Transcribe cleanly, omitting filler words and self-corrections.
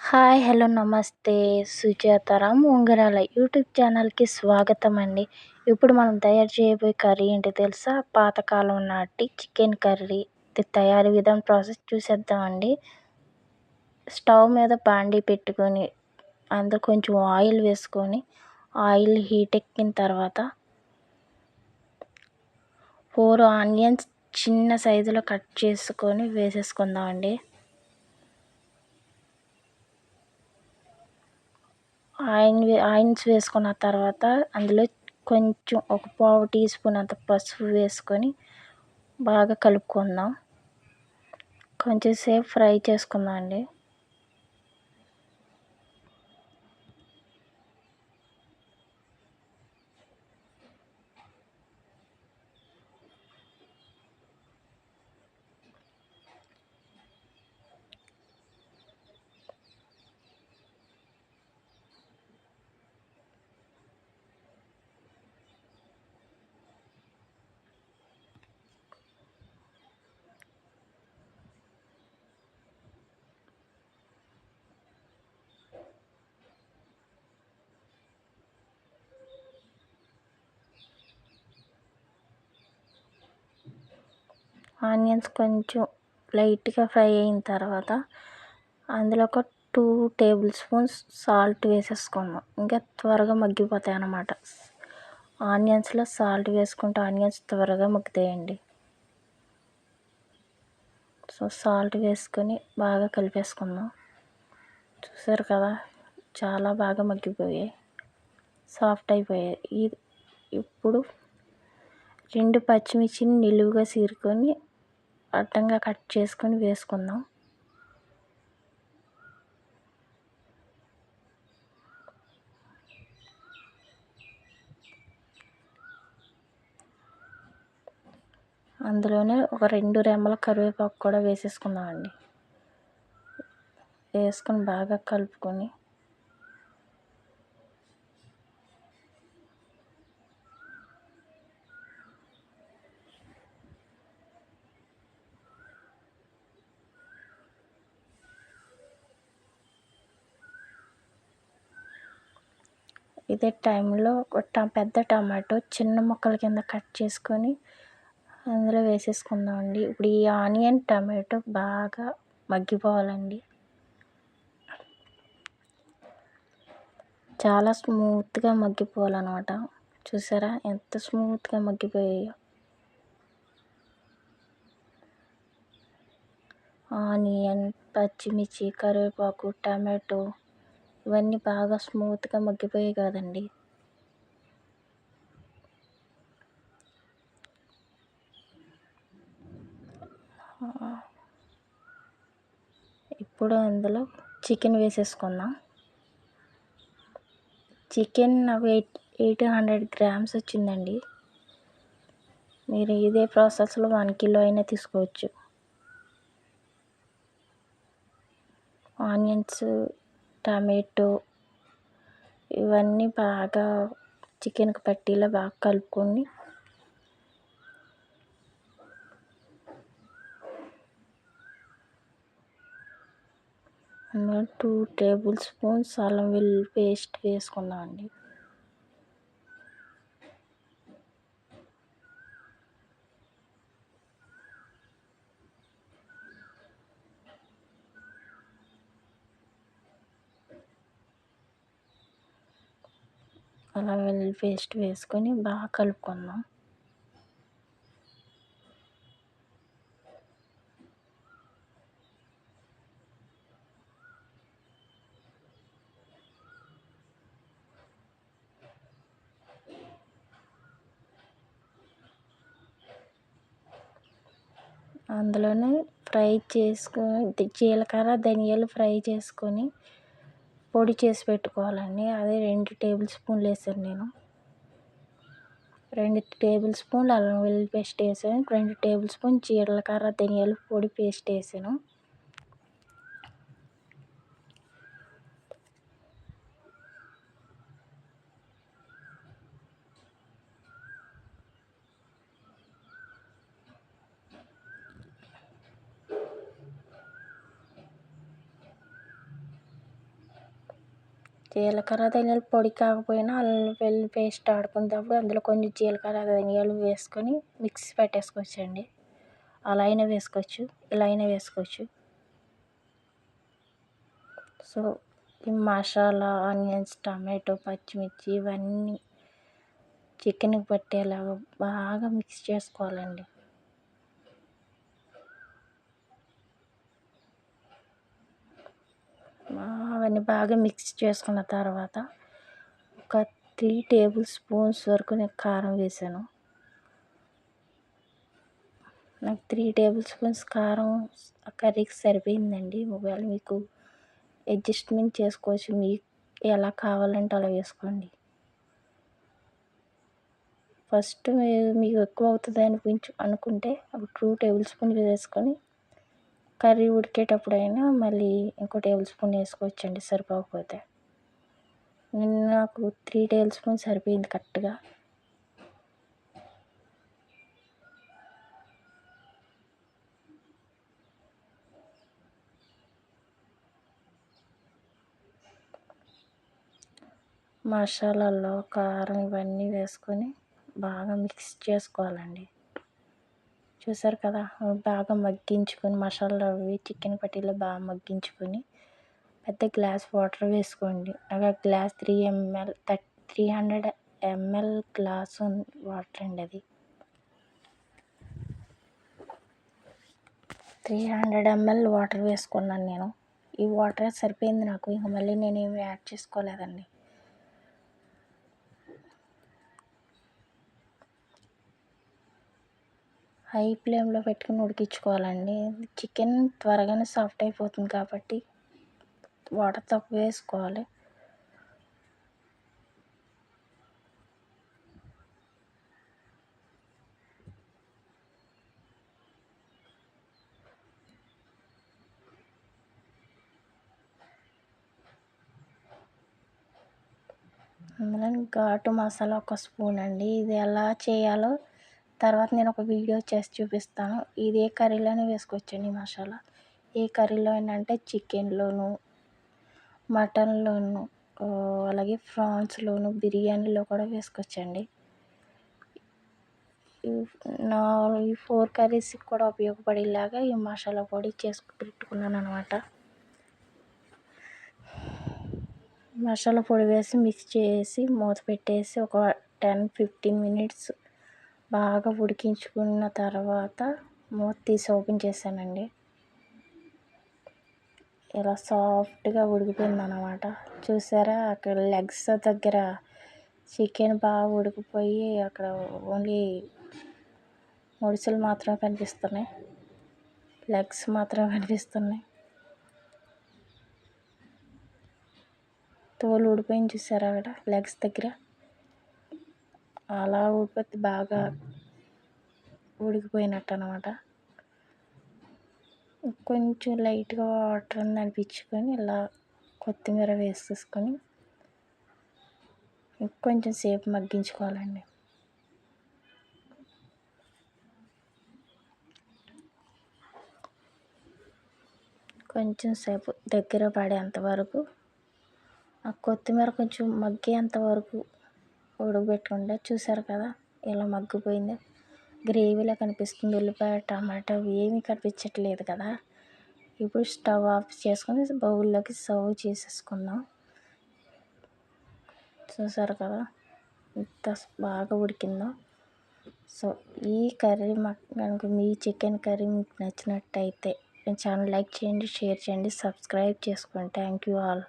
Hi! Hello! నమస్తే. సుజాతారాం ఉంగరాల YouTube ఛానల్‌కి స్వాగతం అండి. ఇప్పుడు మనం తయారు చేయబోయే కర్రీ ఏంటో తెలుసా? పాతకాలం నాటి చికెన్ కర్రీ. తయారీ విధానం ప్రాసెస్ చూసేద్దామండి. స్టవ్ మీద బాండీ పెట్టుకొని, అందులో కొంచెం ఆయిల్ వేసుకొని, ఆయిల్ హీట్ ఎక్కిన తర్వాత 4 ఆనియన్స్ చిన్న సైజులో కట్ చేసుకొని వేసేసుకుందామండి. ఆయిల్స్ వేసుకున్న తర్వాత అందులో కొంచెం ఒక పావు టీ స్పూన్ అంత పసుపు వేసుకొని బాగా కలుపుకుందాం. కొంచెం సేపు ఫ్రై చేసుకుందాం అండి. ఆనియన్స్ కొంచెం లైట్గా ఫ్రై అయిన తర్వాత అందులో ఒక 2 టేబుల్ స్పూన్స్ సాల్ట్ వేసేసుకుందాం. ఇంకా త్వరగా మగ్గిపోతాయి అన్నమాట. ఆనియన్స్లో సాల్ట్ వేసుకుంటే ఆనియన్స్ త్వరగా మగ్గుతాయండి. సో సాల్ట్ వేసుకొని బాగా కలిపేసుకుందాం. చూసారు కదా, చాలా బాగా మగ్గిపోయాయి, సాఫ్ట్ అయిపోయాయి. ఇప్పుడు 2 పచ్చిమిర్చిని నిలువుగా చీరుకొని అడ్డంగా కట్ చేసుకొని వేసుకుందాం. అందులోనే ఒక 2 రెమ్మల కరివేపాకు కూడా వేసేసుకుందామండి. వేసుకొని బాగా కలుపుకొని ఇదే టైంలో ఒక పెద్ద టమాటో చిన్న ముక్కల కింద కట్ చేసుకొని అందులో వేసేసుకుందామండి. ఇప్పుడు ఈ ఆనియన్ టమాటో బాగా మగ్గిపోవాలండి. చాలా స్మూత్గా మగ్గిపోవాలన్నమాట. చూసారా ఎంత స్మూత్గా మగ్గిపోయాయో. ఆనియన్, పచ్చిమిర్చి, కరివేపాకు, టమాటో ఇవన్నీ బాగా స్మూత్గా మగ్గిపోయాయి కదండి. ఇప్పుడు అందులో చికెన్ వేసేసుకుందాం. చికెన్ నాకు 800 గ్రామ్స్ వచ్చిందండి. మీరు ఇదే ప్రాసెస్లో 1 కిలో అయినా తీసుకోవచ్చు. ఆనియన్స్, టమాటో ఇవన్నీ బాగా చికెన్కి పట్టేలా బాగా కలుపుకొని అందులో 2 టేబుల్ స్పూన్స్ అల్లం వెల్లుల్లి పేస్ట్ వేసుకుందామండి. అల్లం వెల్లుల్లి పేస్ట్ వేసుకొని బాగా కలుపుకుందాం. అందులోనే ఫ్రై చేసుకొని జీలకర్ర ధనియాలు ఫ్రై చేసుకొని పొడి చేసి పెట్టుకోవాలండి. అదే 2 టేబుల్ స్పూన్లు వేసాను నేను. 2 టేబుల్ స్పూన్లు అల్లం వెల్లుల్లి పేస్ట్ వేసాను. 2 టేబుల్ స్పూన్ జీలకర్ర ధనియాల పొడి పేస్ట్ వేసాను. జీలకర్ర ధనియాల పొడి కాకపోయినా అల్లం వెల్లుల్లి పేస్ట్ ఆడుకునేటప్పుడు అందులో కొంచెం జీలకర్ర ధనియాలు వేసుకొని మిక్సీ పెట్టేసుకోవచ్చండి. అలా అయినా వేసుకోవచ్చు, ఇలా అయినా వేసుకోవచ్చు. సో ఈ మసాలా, ఆనియన్స్, టమాటో, పచ్చిమిర్చి ఇవన్నీ చికెన్కి పట్టేలాగా బాగా మిక్స్ చేసుకోవాలండి. అవన్నీ బాగా మిక్స్ చేసుకున్న తర్వాత ఒక 3 టేబుల్ స్పూన్స్ వరకు నేను కారం వేసాను. నాకు 3 టేబుల్ స్పూన్స్ కారం కర్రీకి సరిపోయిందండి. ఒకవేళ మీకు అడ్జస్ట్మెంట్ చేసుకోవచ్చు, మీకు ఎలా కావాలంటే అలా వేసుకోండి. ఫస్ట్ మీకు ఎక్కువ అవుతుంది అనుకుంటే ఒక 2 టేబుల్ స్పూన్లు వేసుకొని కర్రీ ఉడికేటప్పుడైనా మళ్ళీ ఇంకో టేబుల్ స్పూన్ వేసుకోవచ్చండి సరిపోకపోతే. నాకు 3 టేబుల్ స్పూన్ సరిపోయింది కరెక్ట్గా. మసాలాల్లో కారం ఇవన్నీ వేసుకొని బాగా మిక్స్ చేసుకోవాలండి. చూసారు కదా, బాగా మగ్గించుకొని మసాలా అవి చికెన్ పట్టీలో బాగా మగ్గించుకొని పెద్ద గ్లాస్ వాటర్ వేసుకోండి. ఒక గ్లాస్ 300 ml గ్లాసు వాటర్ అండి. అది 300 ml వాటర్ వేసుకున్నాను నేను. ఈ వాటర్ సరిపోయింది నాకు, ఇంక మళ్ళీ నేనేమి యాడ్ చేసుకోలేదండి. హై ఫ్లేమ్లో పెట్టుకుని ఉడికించుకోవాలండి. చికెన్ త్వరగానే సాఫ్ట్ అయిపోతుంది కాబట్టి వాటర్ తక్కువ వేసుకోవాలి. అందులో ఘాటు మసాలా ఒక స్పూన్ అండి. ఇది ఎలా చేయాలో తర్వాత నేను ఒక వీడియో చేసి చూపిస్తాను. ఇది ఏ కర్రీలోనే వేసుకోవచ్చండి. మసాలా ఏ కర్రీలో అయినా అంటే చికెన్లోను, మటన్లోను, అలాగే ఫ్రాన్స్లోను, బిర్యానీలో కూడా వేసుకోవచ్చండి. ఈ 4 కర్రీస్కి కూడా ఉపయోగపడేలాగా ఈ మసాలా పొడి చేసి పెట్టుకున్నాను అనమాట. మసాలా పొడి వేసి మిక్స్ చేసి మూత పెట్టేసి ఒక 10-15 మినిట్స్ బాగా ఉడికించుకున్న తర్వాత మూత తీసి ఓపెన్ చేశానండి. ఇలా సాఫ్ట్గా ఉడికిపోయింది అన్నమాట. చూసారా, అక్కడ లెగ్స్ దగ్గర చికెన్ బాగా ఉడికిపోయి అక్కడ ఓన్లీ ముడుచులు మాత్రమే కనిపిస్తున్నాయి, లెగ్స్ మాత్రమే కనిపిస్తున్నాయి. తోలు ఊడిపోయింది చూసారా అక్కడ లెగ్స్ దగ్గర. అలా ఊడిపోతే బాగా ఉడికిపోయినట్టు అనమాట. కొంచెం లైట్గా వాటర్ ఉంది అనిపించుకొని ఇలా కొత్తిమీర వేసేసుకొని కొంచెం సేపు మగ్గించుకోవాలండి. కొంచెం సేపు దగ్గర పడేంత వరకు ఆ కొత్తిమీర కొంచెం మగ్గేంత వరకు ఉడకబెట్టుకుంటే చూసారు కదా ఇలా మగ్గిపోయింది. గ్రేవీలా కనిపిస్తుంది. ఉల్లిపాయ టమాటా ఏమీ కనిపించట్లేదు కదా. ఇప్పుడు స్టవ్ ఆఫ్ చేసుకొని బౌల్లోకి సర్వ్ చేసేసుకుందాం. చూసారు కదా ఎంత బాగా ఉడికిందో. సో ఈ కర్రీ కనుక మీ చికెన్ కర్రీ మీకు నచ్చినట్టయితే మీ ఛానల్ లైక్ చేయండి, షేర్ చేయండి, సబ్స్క్రైబ్ చేసుకోండి. Thank you all.